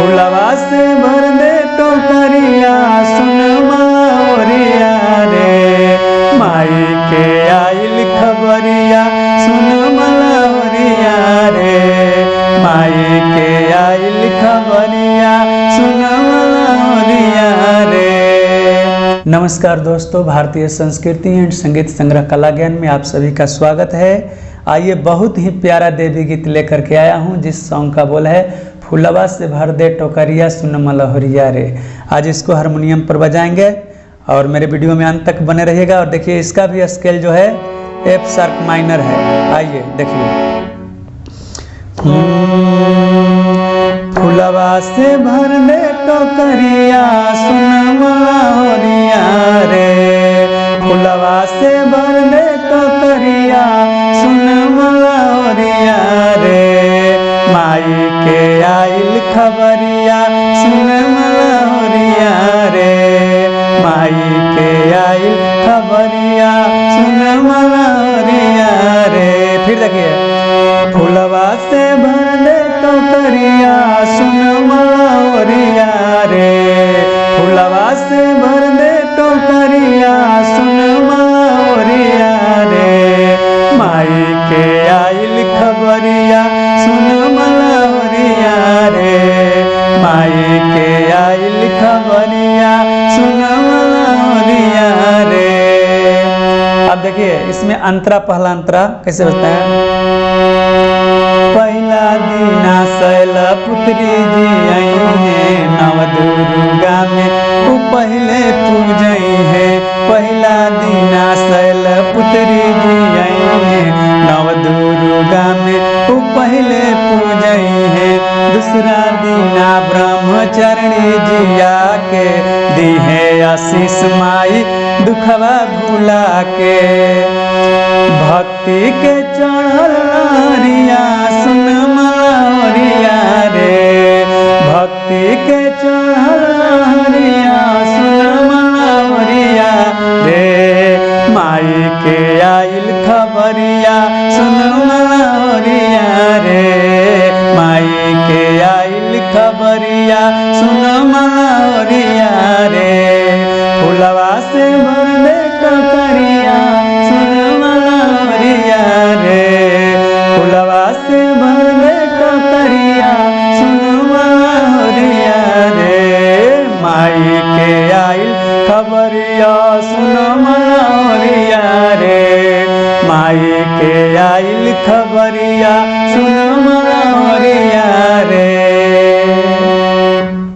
फुलवा से भर दे टोकरिया सुन मलहरिया रे, माई के आइल खबरिया सुन मलहरिया रे, माई के आइल खबरिया सुन मलहरिया रे। नमस्कार दोस्तों, भारतीय संस्कृति एंड संगीत संग्रह कला ज्ञान में आप सभी का स्वागत है। आइए बहुत ही प्यारा देवी गीत लेकर के आया हूँ, जिस सॉन्ग का बोल है फुलवा से भर दे टोकरिया सुन मलहरिया रे। आज इसको हारमोनियम पर बजाएंगे और मेरे वीडियो में अंत तक बने रहिएगा। और देखिए इसका भी स्केल जो है एफ शार्प माइनर है। आइए देखिए। फुलवा से भर दे टोकरिया सुन मलहरिया रे, फुलवा से भर दे टोकरिया सुन मलहरिया रे, माई के आइल खबरिया सुन मलहरिया रे, माई के आइल खबरिया सुन मलहरिया रे। फिर देखिए। फुलवा से भर दे टोकरिया सुन मलहरिया रे, फुलवा से भर दे टोकरिया सुन मलहरिया रे, माई के आइल खबरिया सुन मलहरिया रे, माई के आइल खबरिया सुन मलहरिया रे। अब देखिए इसमें अंतरा, पहला अंतरा कैसे बजता है। पहला दीना शैल पुत्री जी आई है, नव दुर्गा में वो पहले पूजई है। पहला दीना शैल पुत्री जी आई है, नव दुर्गा में वो पहले पूजई है। दूसरा दीना ब्रह्मचारिणी जी आके दी है आशीष माई दुखवा भुला के। भक्ति के चढ़ल लहरिया सुन मलहरिया रे, भक्ति के चढ़ल लहरिया सुन मलहरिया रे, माई के आइल खबरिया सुन मलहरिया रे, माई के आइल खबरिया